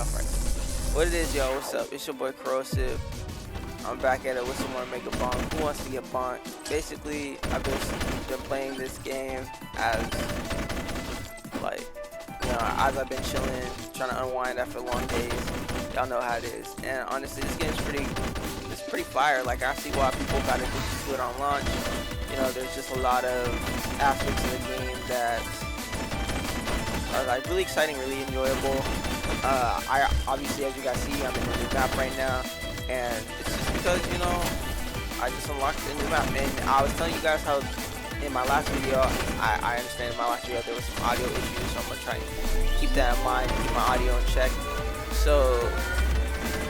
off right now. What it is, yo, what's up? It's your boy Corrosive. I'm back at it with some more Mega Bonk. Who wants to get bonked? Basically, I've been playing this game as, like, you know, as I've been chilling, trying to unwind after long days. Y'all know how it is. And honestly, this game's pretty fire. Like, I see why people got addicted to it on launch. You know, there's just a lot of aspects of the game that are like really exciting, really enjoyable. I obviously, as you guys see, I'm in the new map right now, and it's just because, you know, I just unlocked the new map. And I was telling you guys how in my last video, I understand in my last video there was some audio issues, so I'm gonna try and keep that in mind, keep my audio in check. So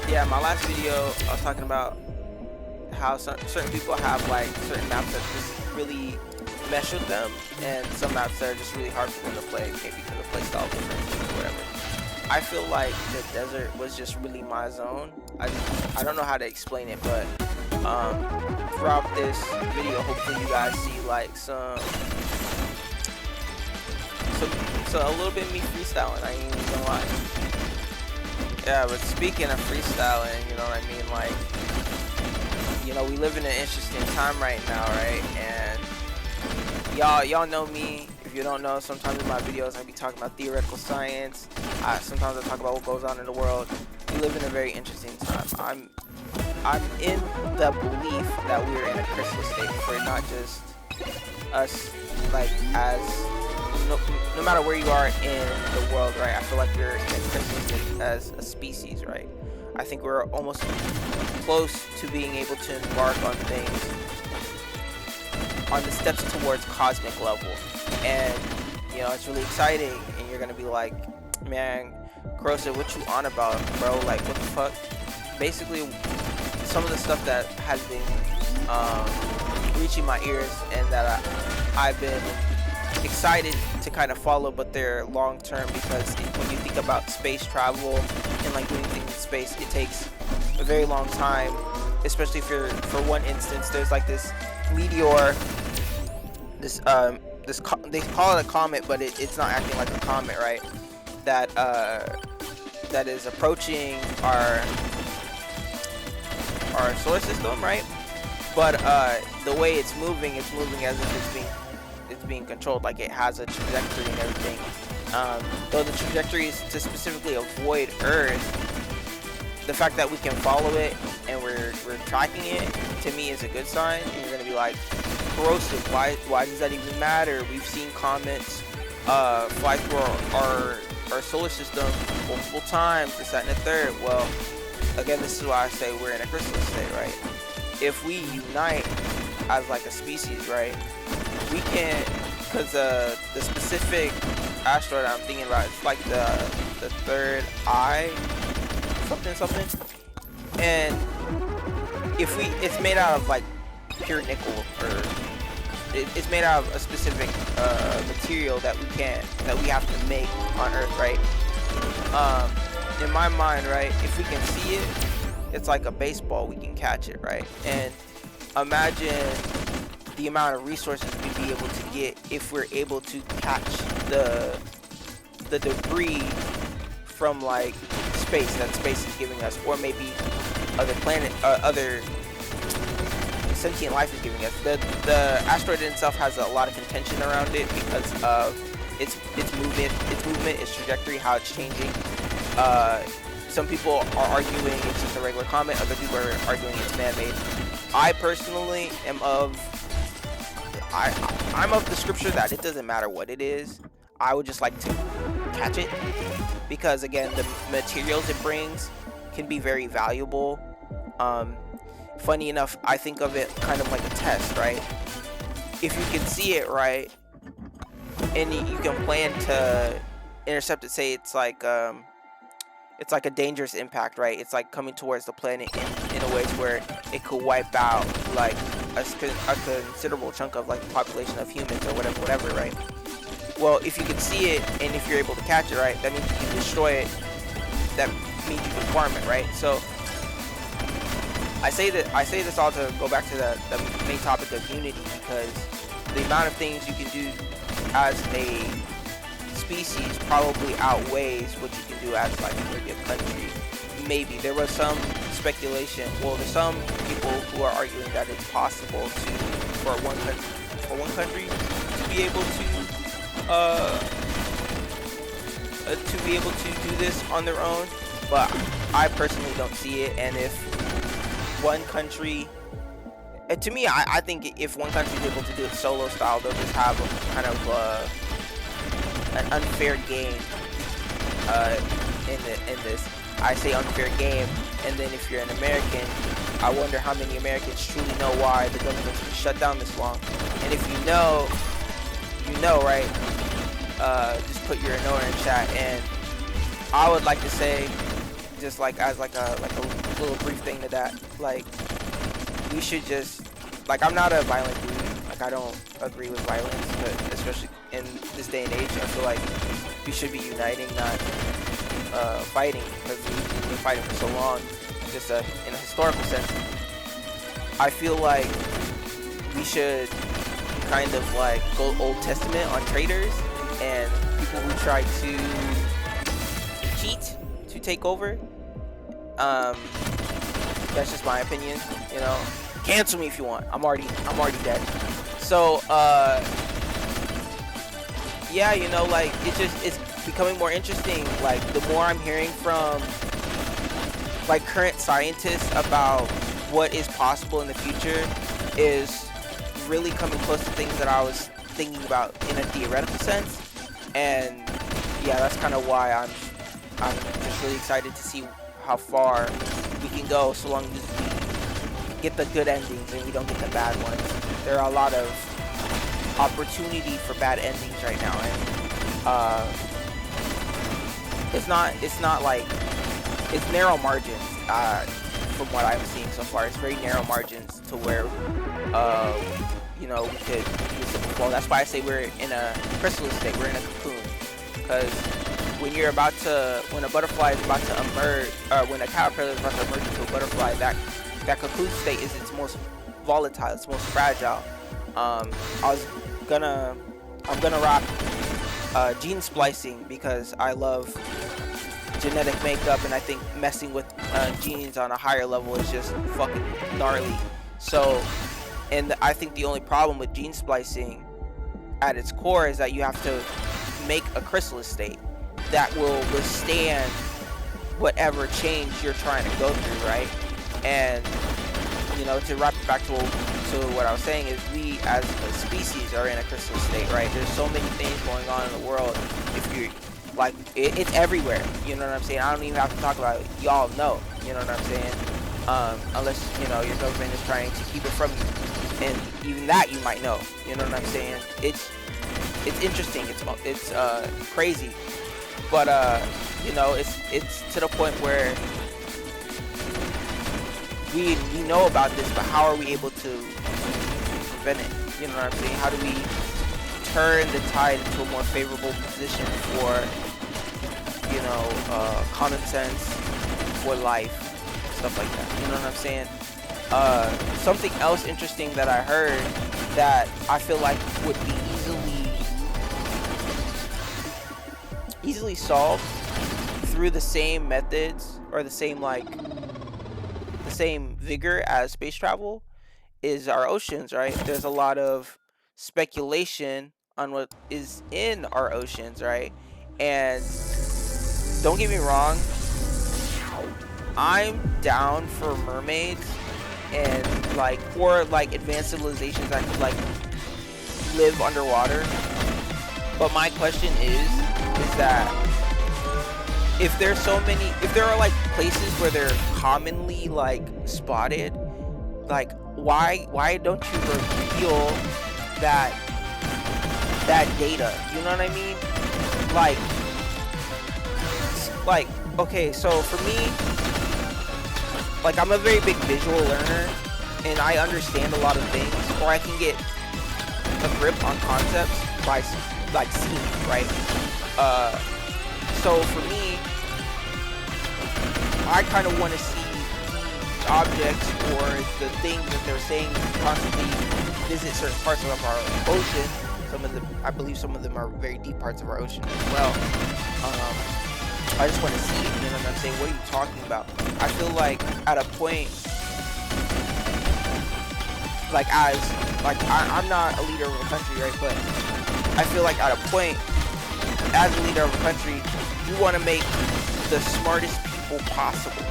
yeah, my last video I was talking about how certain people have like certain maps that just really mesh with them, and some maps that are just really hard for them to play, maybe because of playstyle differences or whatever. I feel like the desert was just really my zone. I don't know how to explain it, but throughout this video, hopefully you guys see like so a little bit of me freestyling. I ain't even gonna lie. Yeah, but speaking of freestyling, you know what I mean? Like, you know, we live in an interesting time right now, right? And y'all know me. If you don't know, sometimes in my videos I be talking about theoretical science. Sometimes I talk about what goes on in the world. We live in a very interesting time. I'm in the belief that we're in a crystal state for not just us, like, as no matter where you are in the world, right? I feel like we're in a crystal state as a species, right? I think we're almost close to being able to embark on things, on the steps towards cosmic level. And, you know, it's really exciting, and you're gonna be like, man, Corrosive, what you on about, bro? Like, what the fuck? Basically, some of the stuff that has been reaching my ears and that I've been excited to kind of follow, but they're long term, because when you think about space travel and like doing things in space, it takes a very long time, especially for one instance, there's like this meteor, they call it a comet, but it's not acting like a comet, right? That is approaching our solar system, right? But the way it's moving as if it's being controlled, like it has a trajectory and everything. Though the trajectory is to specifically avoid Earth, the fact that we can follow it and we're tracking it, to me, is a good sign. And you're gonna be like, Corrosive, why does that even matter? We've seen comets fly through our solar system multiple times, this, that, and the third. Well, again, this is why I say we're in a crystal state, right? If we unite as like a species, right, we can, because the specific asteroid I'm thinking about, it's like the third eye, something, and it's made out of like pure nickel, or it's made out of a specific material that we have to make on Earth, right? In my mind, right, if we can see it, it's like a baseball, we can catch it, right? And imagine the amount of resources we'd be able to get if we're able to catch the debris from like space that space is giving us, or maybe other planet, other sentient life is giving us. The asteroid itself has a lot of contention around it because of its movement, its trajectory, how it's changing. Some people are arguing it's just a regular comet. Other people are arguing it's man-made. I personally am I'm of the scripture that it doesn't matter what it is. I would just like to catch it, because again, the materials it brings can be very valuable. Funny enough, I think of it kind of like a test, right? If you can see it, right, and you can plan to intercept it, say it's like a dangerous impact, right? It's like coming towards the planet in a way to where it could wipe out like a considerable chunk of like the population of humans or whatever, right? Well, if you can see it and if you're able to catch it, right, that means you can destroy it. That means you can farm it, right? So I say this all to go back to the main topic of unity, because the amount of things you can do as a species probably outweighs what you can do as like maybe a country. Maybe there was some speculation. Well, there's some people who are arguing that it's possible for one country to be able to do this on their own. But I personally don't see it. And if one country, to me, I think if one country is able to do it solo style, they'll just have a kind of an unfair game in this. I say unfair game, and then if you're an American, I wonder how many Americans truly know why the government's been shut down this long. And if you know, right? Just put your no in chat. And I would like to say, just like as like a little brief thing to that, like we should just, like, I'm not a violent dude. Like, I don't agree with violence, but especially in this day and age, I feel like we should be uniting, not fighting, because we've been fighting for so long. Just in a historical sense, I feel like we should kind of like go Old Testament on traitors and people who try to cheat to take over. That's just my opinion, you know. Cancel me if you want. I'm already dead. So yeah, you know, like it's becoming more interesting. Like the more I'm hearing from like current scientists about what is possible in the future is really coming close to things that I was thinking about in a theoretical sense. And yeah, that's kind of why I'm just really excited to see how far we can go, so long as we get the good endings and we don't get the bad ones. There are a lot of opportunity for bad endings right now, and it's not like, it's narrow margins from what I'm seeing so far. It's very narrow margins to where you know, we could well, that's why I say we're in a chrysalis state, we're in a cocoon, because when a butterfly is about to emerge, when a caterpillar is about to emerge into a butterfly, that cocoon state is its most volatile, its most fragile. I'm gonna rock gene splicing because I love genetic makeup, and I think messing with genes on a higher level is just fucking gnarly. So, and I think the only problem with gene splicing at its core is that you have to make a chrysalis state that will withstand whatever change you're trying to go through, right? And you know, to wrap it back to what I was saying, is we as a species are in a chrysalis state, right? There's so many things going on in the world. If you like, it's everywhere. You know what I'm saying? I don't even have to talk about it. Y'all know. You know what I'm saying? Unless, you know, your government is trying to keep it from you, and even that you might know. You know what I'm saying? It's interesting. It's crazy. But you know, it's to the point where we know about this, but how are we able to prevent it? You know what I'm saying? How do we turn the tide into a more favorable position for, you know, common sense, for life, stuff like that? You know what I'm saying? Something else interesting that I heard that I feel like would be easily solved through the same methods, or the same vigor as space travel, is our oceans, right? There's a lot of speculation on what is in our oceans, right? And don't get me wrong, I'm down for mermaids and or advanced civilizations that could live underwater. But my question is that if there are places where they're commonly spotted, why don't you reveal that data? You know what I mean? Okay, so for me, I'm a very big visual learner, and I understand a lot of things, or I can get a grip on concepts by seeing it, right? So for me, I kind of want to see objects or the things that they're saying constantly visit certain parts of our ocean, I believe some of them are very deep parts of our ocean as well. I just want to see it, you know what I'm saying? What are you talking about? I feel like at a point, like I'm not a leader of a country, right? But I feel like at a point, as a leader of a country, you want to make the smartest people possible.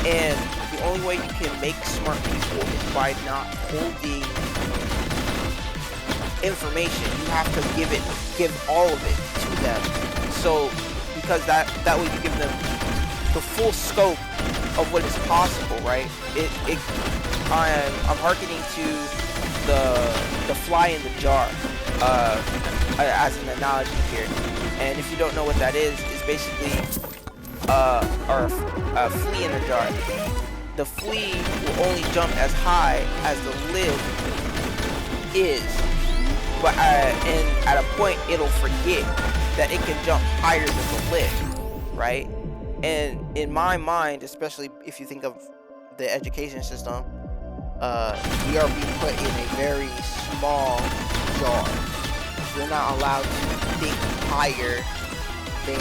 And the only way you can make smart people is by not holding information. You have to give all of it to them. So, because that way you give them the full scope of what is possible, right? I'm hearkening to the fly in the jar as an analogy here. And if you don't know what that is basically or a flea in the jar. The flea will only jump as high as the lid is, but and at a point it'll forget that it can jump higher than the lid, right? And in my mind, especially if you think of the education system, we are being put in a very small jar. We're not allowed to think higher than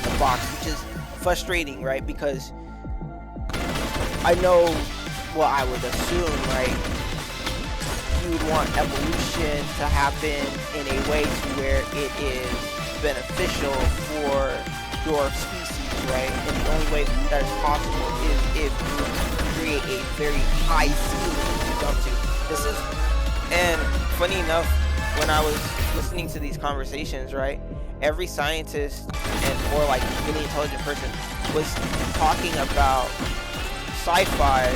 the box, which is frustrating, right? Because I know, well, I would assume, right, you would want evolution to happen in a way to where it is beneficial for your species, right? And the only way that is possible is if you create a very high ceiling to jump to. And funny enough, when I was listening to these conversations, right, every scientist or like really intelligent person was talking about sci-fi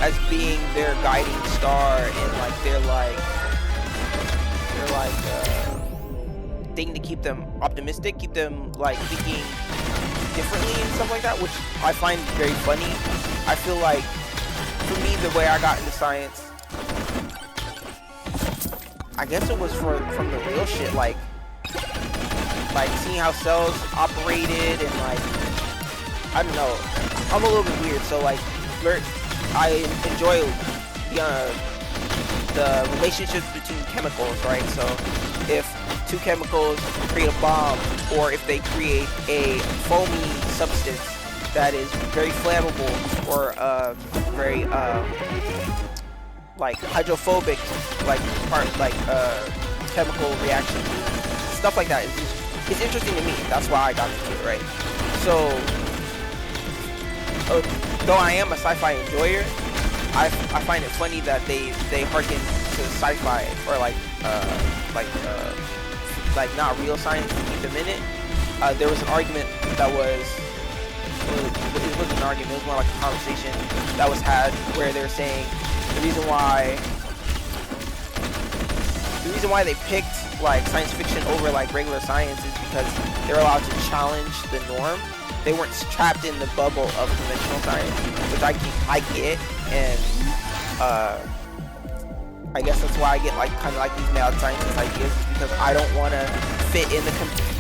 as being their guiding star and like their thing to keep them optimistic, keep them like thinking differently and stuff like that, which I find very funny. I feel like for me, the way I got into science, I guess it was from the real shit, like seeing how cells operated and like, I don't know, I'm a little bit weird, so like I enjoy the relationships between chemicals, right? So if two chemicals create a bomb, or if they create a foamy substance that is very flammable or very like hydrophobic, like chemical reaction, stuff like that. It's interesting to me. That's why I got into it, right? So, though I am a sci-fi enjoyer, I find it funny that they harken to sci-fi or like not real science to keep them in it. There was an argument that it wasn't an argument, it was more like a conversation that was had where they were saying the reason why they picked like science fiction over like regular science is because they're allowed to challenge the norm. They weren't trapped in the bubble of conventional science, which I get, and I guess that's why I get like kind of like these mad scientist ideas, is because I don't want to fit in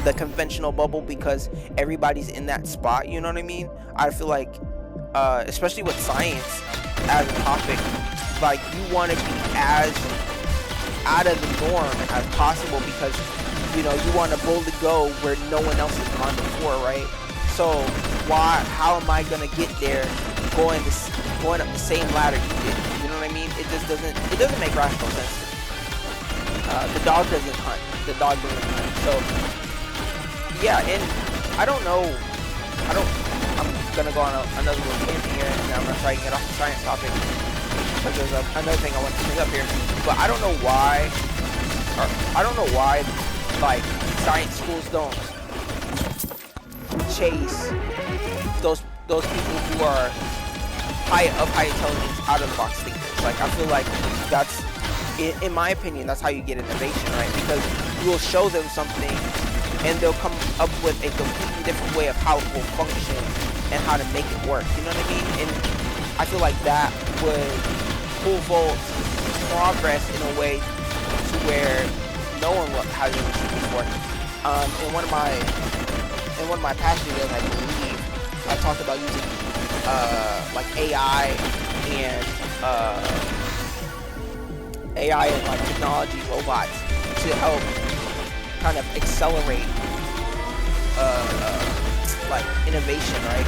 the conventional bubble because everybody's in that spot. You know what I mean? I feel like, especially with science as a topic, like you want to be as out of the norm as possible because you know you want to boldly go where no one else has gone before, right? So how am I gonna get there going up the same ladder you did? You know what I mean? It doesn't make rational sense. The dog doesn't hunt. The dog doesn't hunt. So yeah, and I'm gonna go on another little tangent here, and I'm gonna try to get off the science topic because there's another thing I want to bring up here. But I don't know why like science schools don't chase those people who are high intelligence, out of the box thinkers. Like I feel like that's, in my opinion, that's how you get innovation, right? Because you will show them something and they'll come up with a completely different way of how it will function and how to make it work. You know what I mean? And I feel like that would pole vault progress in a way to where no one has ever seen before. In one of my past videos, I believe I talked about using AI and like technology, robots, to help kind of accelerate like innovation, right?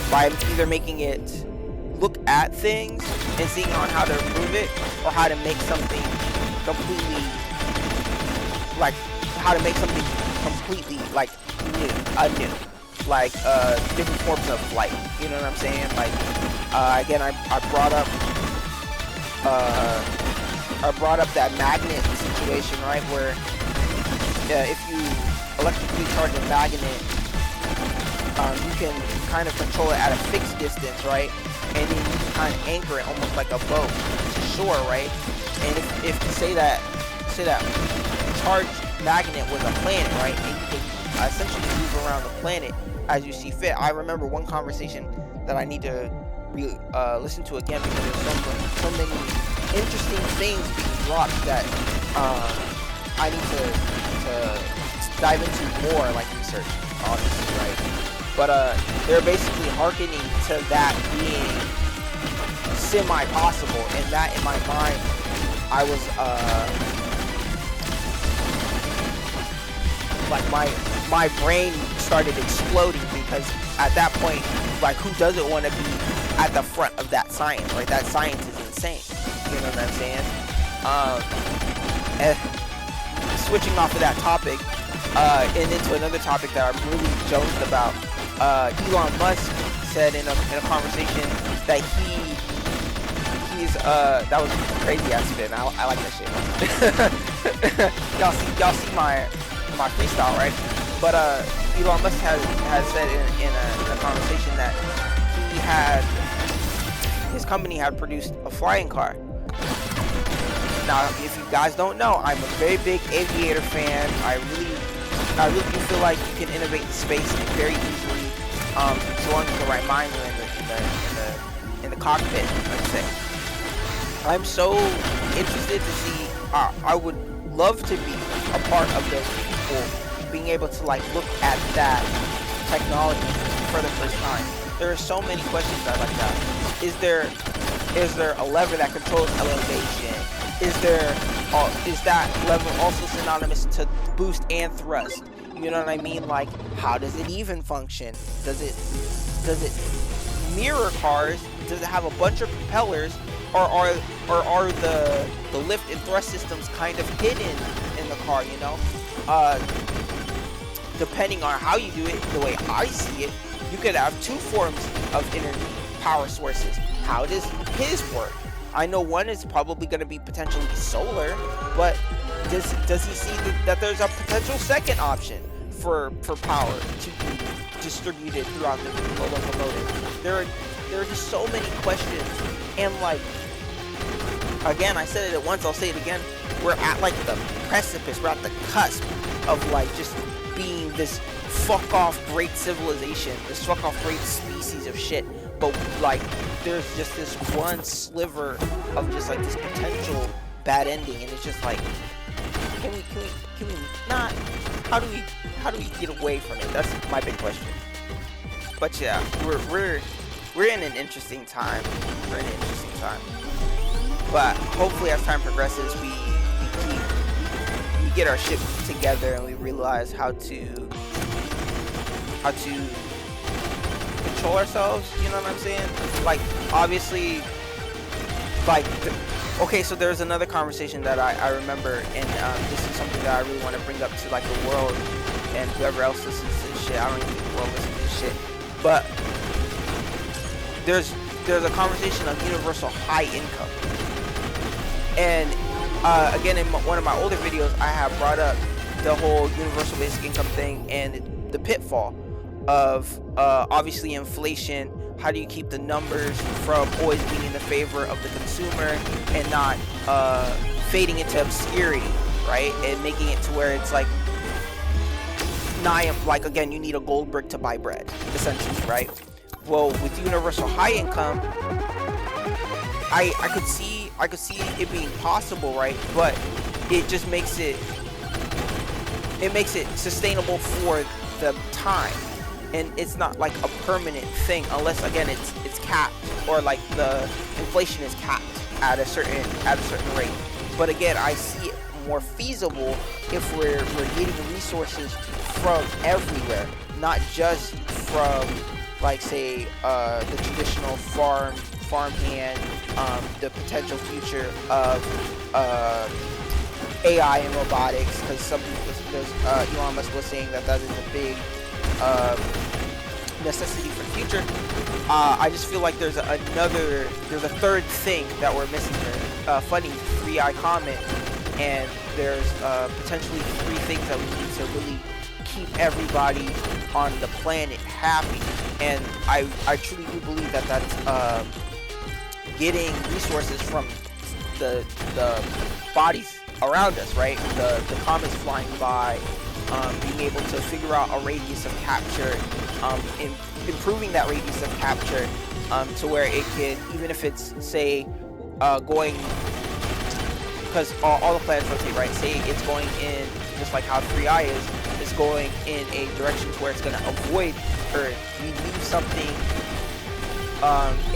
By either making it look at things and seeing on how to improve it, or how to make something completely like new, like different forms of flight. You know what I'm saying? Like again, I brought up that magnet situation, right? Where if you electrically charge a magnet, you can kind of control it at a fixed distance, right? And then you can kind of anchor it almost like a boat to shore, right? And if to say that charged magnet was a planet, right? And you can essentially move around the planet as you see fit. I remember one conversation that I need to listen to again, because there's so many interesting things being dropped that I need to dive into more, like research, obviously, right? But they're basically hearkening to that being semi-possible, and that in my mind, I was like my brain started exploding, because at that point, like, who doesn't want to be at the front of that science, right? That science is insane. You know what I'm saying? And switching off of that topic and into another topic that I'm really jonesed about. Elon Musk said in a conversation that he's that was a crazy ass spin. I like that shit. y'all see my freestyle, right? But Elon Musk has said in a conversation that his company had produced a flying car. Now, if you guys don't know, I'm a very big aviator fan. I really do feel like you can innovate the space very easily, so long as the right minds are in the cockpit, let's say. I'm so interested to see. I would love to be a part of those people being able to like look at that technology for the first time. There are so many questions I'd like to ask. Is there a lever that controls elevation? Is that lever also synonymous to boost and thrust? You know what I mean? Like, how does it even function? Does it mirror cars? Does it have a bunch of propellers? Or are the lift and thrust systems kind of hidden in the car, you know? Depending on how you do it, the way I see it, you could have two forms of energy power sources. How does his work? I know one is probably going to be potentially solar, but does he see that there's a potential second option for power to be distributed throughout the locomotive? There are just so many questions, and like, again, I said it once, I'll say it again, we're at like the precipice, we're at the cusp of like just being this fuck off great civilization, this fuck off great species of shit, but like there's just this one sliver of just like this potential bad ending, and it's just like, can we not, how do we get away from it? That's my big question. But yeah, we're in an interesting time. But hopefully as time progresses, we get our shit together and we realize how to control ourselves, you know what I'm saying? Like, obviously, like, okay, so there's another conversation that I remember, and this is something that I really want to bring up to like the world and whoever else listens to this shit. I don't even think the world listens to this shit, but there's a conversation of universal high income. And again, in one of my older videos, I have brought up the whole universal basic income thing and the pitfall of obviously inflation. How do you keep the numbers from always being in the favor of the consumer and not fading into obscurity, right? And making it to where it's like, like, again, you need a gold brick to buy bread, essentially, right? Well, with universal high income, I could see it being possible, right? But it just makes it sustainable for the time, and it's not like a permanent thing unless, again, it's capped, or like the inflation is capped at a certain rate. But again, I see it more feasible if we're getting resources from everywhere, not just from, like, say, the traditional farmhand, the potential future of AI and robotics, because some people, Elon Musk was saying that is a big necessity for the future. I just feel like there's a third thing that we're missing here. Funny 3i comment, and there's potentially 3 things that we need to really keep everybody on the planet happy. And I truly do believe that that's getting resources from the bodies around us, right? The comets flying by, being able to figure out a radius of capture, improving that radius of capture to where it can, even if it's, say, going, because all the planets rotate, right? Say it's going in, just like how 3i is, it's going in a direction to where it's going to avoid Earth. We leave something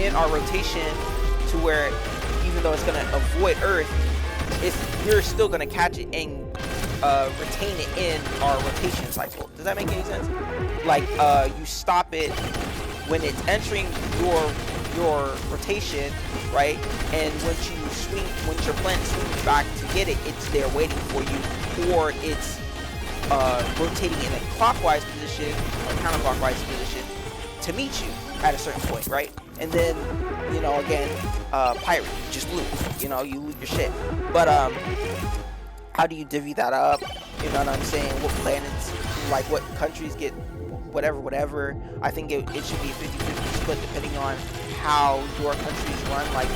in our rotation to where, even though it's going to avoid Earth, you're still going to catch it and retain it in our rotation cycle. Does that make any sense? Like, you stop it when it's entering your rotation, right? And once your planet swings back to get it, it's there waiting for you, or it's rotating in a clockwise position or counterclockwise position to meet you at a certain point, right? And then, you know, again, pirate, just loot. You know, you loot your shit. But how do you divvy that up? You know what I'm saying? What planets, like what countries get whatever. I think it should be a 50-50 split depending on how your countries run. Like,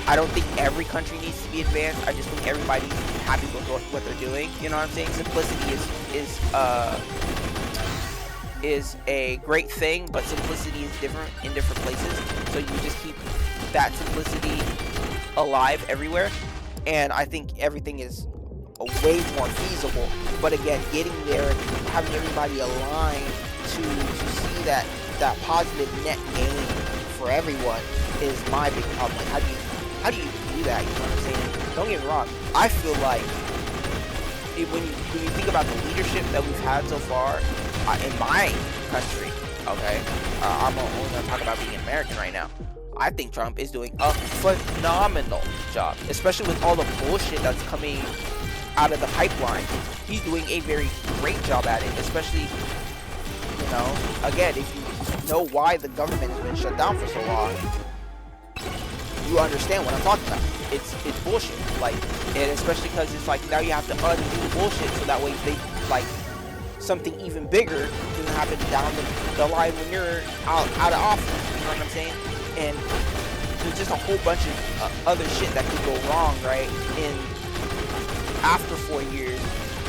I don't think every country needs to be advanced. I just think everybody's happy with what they're doing. You know what I'm saying? Simplicity is a great thing, but simplicity is different in different places. So you just keep that simplicity alive everywhere. And I think everything is way more feasible. But again, getting there and having everybody aligned to see that positive net gain for everyone is my big problem. Like, how do you do that? You know what I'm saying? Don't get me wrong. I feel like when you think about the leadership that we've had so far in my country, okay, I'm only going to talk about being American right now. I think Trump is doing a phenomenal job, especially with all the bullshit that's coming out of the pipeline. He's doing a very great job at it, especially, you know, again, if you know why the government has been shut down for so long, you understand what I'm talking about. It's bullshit, like, and especially because it's like now you have to undo the bullshit so that way they, like, something even bigger doesn't happen down the line when you're out of office. You know what I'm saying? And there's just a whole bunch of other shit that could go wrong, right, in after 4 years.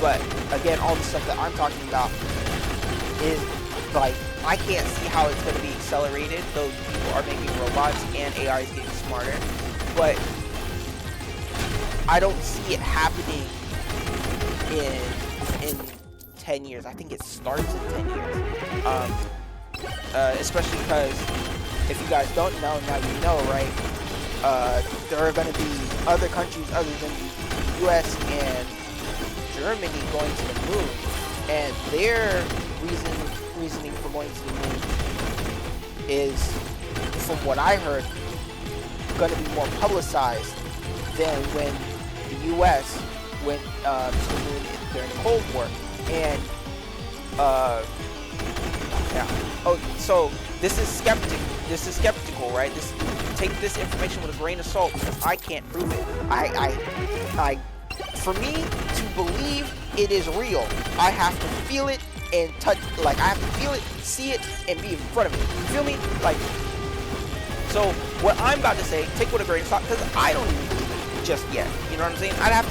But again, all the stuff that I'm talking about is, like, I can't see how it's going to be accelerated, though people are making robots and AI is getting smarter. But I don't see it happening in 10 years. I think it starts in 10 years. Especially because, if you guys don't know, now you know, right? There are going to be other countries other than the US and Germany going to the moon, and their reasoning for going to the moon is, from what I heard, going to be more publicized than when the US went to the moon during the Cold War. And yeah. Oh, so this is skeptical, right? Take this information with a grain of salt because I can't prove it. I for me to believe it is real, I have to feel it and touch. Like, I have to feel it, see it, and be in front of it. You feel me? Like, so what I'm about to say, take with a grain of salt because I don't even believe it just yet. You know what I'm saying? I'd have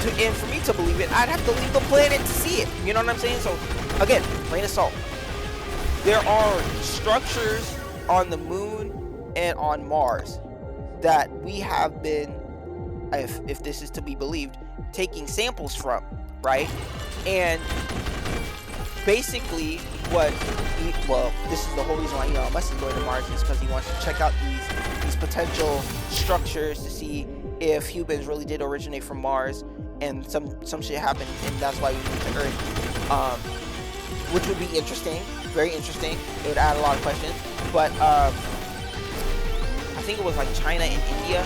to, and for me to believe it, I'd have to leave the planet to see it. You know what I'm saying? So again, grain of salt. There are structures on the moon and on Mars that we have been, if this is to be believed, taking samples from, right? And basically this is the whole reason why Elon Musk is going to Mars, is because he wants to check out these potential structures to see if humans really did originate from Mars and some shit happened and that's why we moved to Earth, which would be interesting, very interesting. It would add a lot of questions. But I think it was like China and India.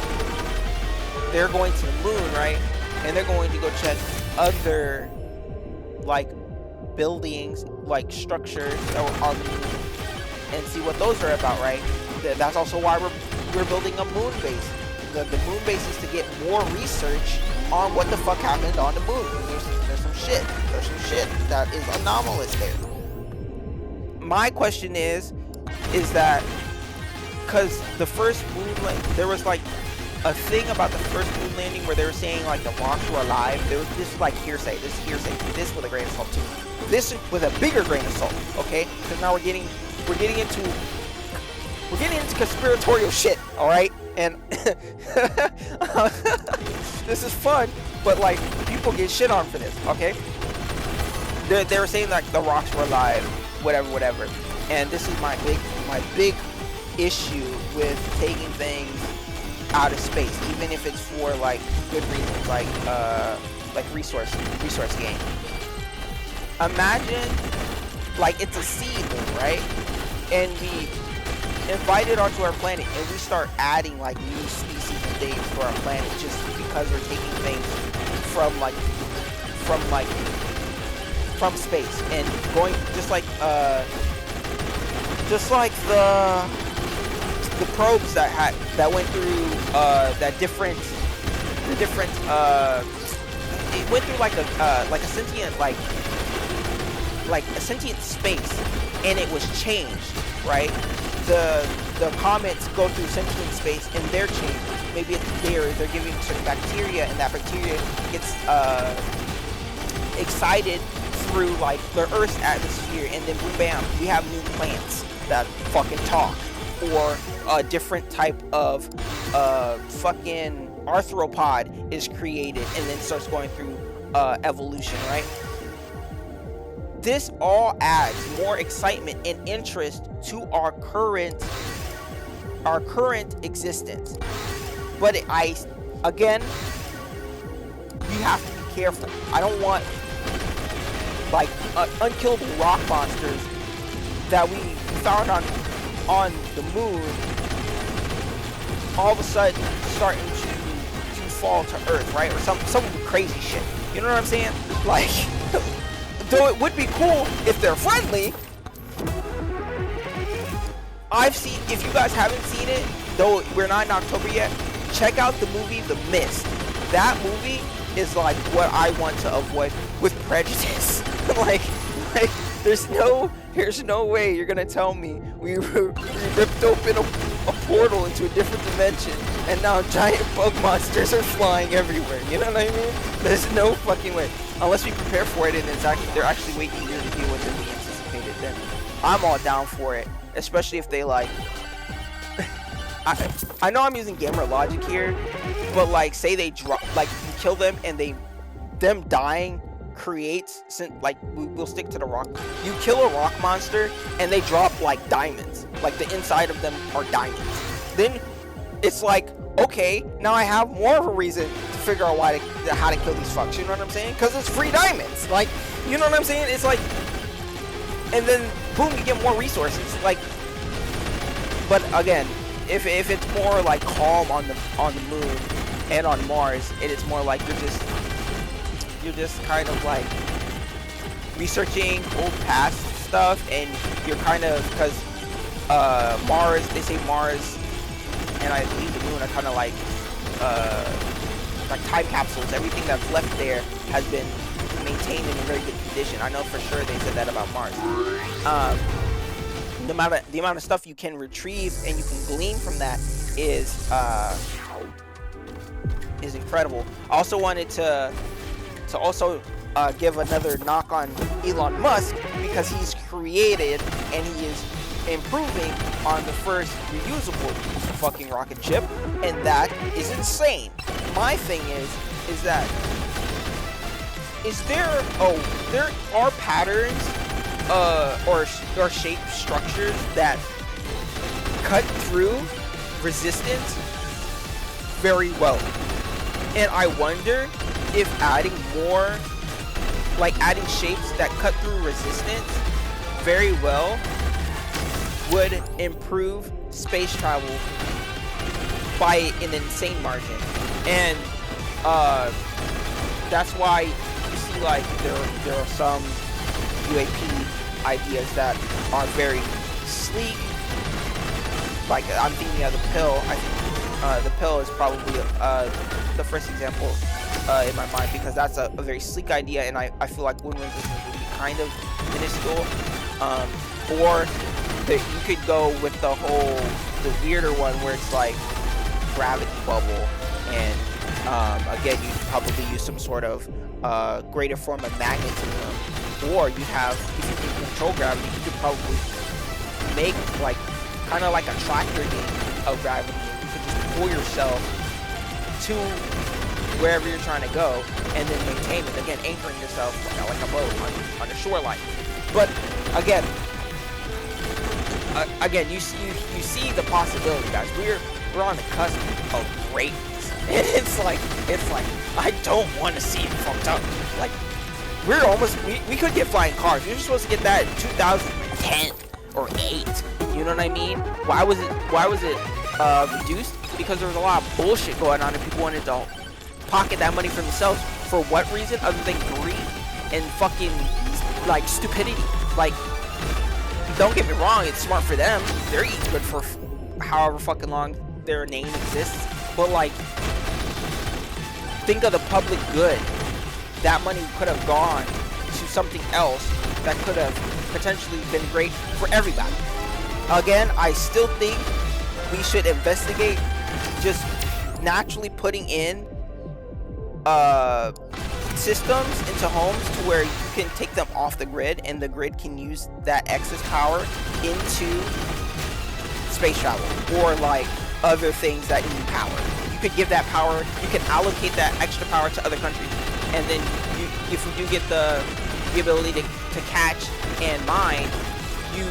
They're going to the moon, right? And they're going to go check other like buildings, like structures that were on the moon, and see what those are about, right? That's also why we're building a moon base. The moon base is to get more research on what the fuck happened on the moon. There's some shit that is anomalous there. My question is that because the first moon there was like a thing about the first moon landing where they were saying like the rocks were alive. This is like hearsay. This is hearsay. This with a grain of salt too. This with a bigger grain of salt, okay? Because now we're getting into conspiratorial shit, all right? And this is fun, but like people get shit on for this, okay? They were saying like the rocks were alive, whatever. And this is my big issue with taking things out of space, even if it's for like good reasons, like resource gain. Imagine like it's a seedling, right? And we invite it onto our planet and we start adding like new species and things to our planet just because we're taking things from space and going just like the probes that went through it went through like a sentient like a sentient space, and it was changed, right? The comets go through sentient space and they're changed. Maybe it's they're giving certain bacteria, and that bacteria gets excited through like the Earth's atmosphere, and then boom bam, we have new plants that fucking talk, or a different type of fucking arthropod is created and then starts going through evolution, right? This all adds more excitement and interest to our current existence. But again, we have to be careful. I don't want like unkillable rock monsters that we found on the moon all of a sudden starting to fall to Earth, right? Or some crazy shit. You know what I'm saying? Like, though it would be cool if they're friendly. If you guys haven't seen it, though we're not in October yet, check out the movie The Mist. That movie is like what I want to avoid with prejudice. like there's no way you're gonna tell me we ripped open a portal into a different dimension and now giant bug monsters are flying everywhere. You know what I mean? There's no fucking way. Unless we prepare for it and they're actually way easier to deal with than we anticipated, then I'm all down for it. Especially if they like I know I'm using gamer logic here, but like say they drop, like you kill them and them dying creates, like we'll stick to the rock. You kill a rock monster and they drop like diamonds, like the inside of them are diamonds. Then it's like, okay, now I have more of a reason to figure out how to kill these fucks. You know what I'm saying? Because it's free diamonds. Like, you know what I'm saying? It's like, and then boom, you get more resources. Like, but again, if it's more like calm on the moon and on Mars, it's more like you're just kind of like researching old past stuff, and you're kind of, because Mars, they say Mars and I believe the moon are kind of like time capsules. Everything that's left there has been maintained in a very good condition. I know for sure they said that about Mars. The amount of stuff you can retrieve and you can glean from that is incredible. I also wanted to also give another knock on Elon Musk, because he's created and he is improving on the first reusable fucking rocket ship, and that is insane. My thing is that there are patterns or shape structures that cut through resistance very well. And I wonder if adding more, like adding shapes that cut through resistance very well would improve space travel by an insane margin. And that's why you see like there are some UAP ideas that are very sleek. Like I'm thinking of the pill. I think the pill is probably the first example in my mind, because that's a very sleek idea, and I feel like wind resistance would be kind of minuscule. Or you could go with the weirder one where it's like gravity bubble, and again you probably use some sort of greater form of magnetism. Or you have, if you can control gravity, you could probably make like kind of like a tractor game of gravity. You could just pull yourself to wherever you're trying to go and then maintain it, again anchoring yourself like a boat on the shoreline. But again you see the possibility, guys. We're on the cusp of greatness, and it's like I don't want to see it fucked up. Like we're almost, we could get flying cars. We were supposed to get that in 2010 or 8. You know what I mean? Why was it reduced? Because there was a lot of bullshit going on, and people wanted to pocket that money for themselves. For what reason other than greed and fucking like stupidity? Like, don't get me wrong, it's smart for them. They're eating good for however fucking long their name exists. But like, think of the public good. That money could have gone to something else that could have potentially been great for everybody. Again, I still think we should investigate just naturally putting in systems into homes to where you can take them off the grid, and the grid can use that excess power into space travel or like other things that need power. You could give that power, you can allocate that extra power to other countries, and then if we do get the ability to catch and mine, you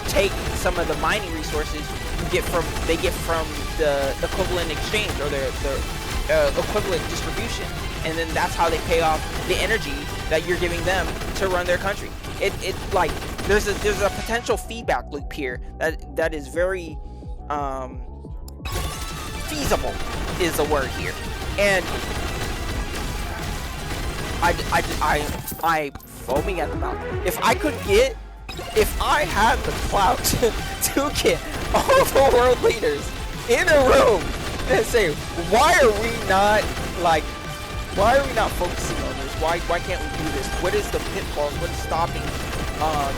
take some of the mining resources they get from the equivalent exchange or the equivalent distribution, and then that's how they pay off the energy that you're giving them to run their country. It like there's a potential feedback loop here that is very feasible is the word here. And I foaming at the mouth. If I had the clout to get all the world leaders in a room and say, why are we not focusing on this? Why can't we do this? What is the pitfalls? What's stopping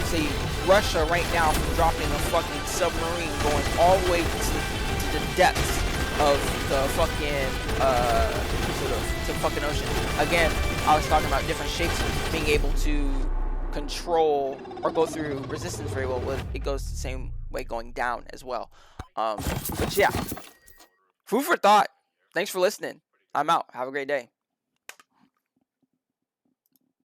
say Russia right now from dropping a fucking submarine going all the way to the depths of the fucking to the fucking ocean? Again, I was talking about different shapes being able to control or go through resistance very well. It goes the same way going down as well. But yeah, food for thought. Thanks for listening. I'm out. Have a great day.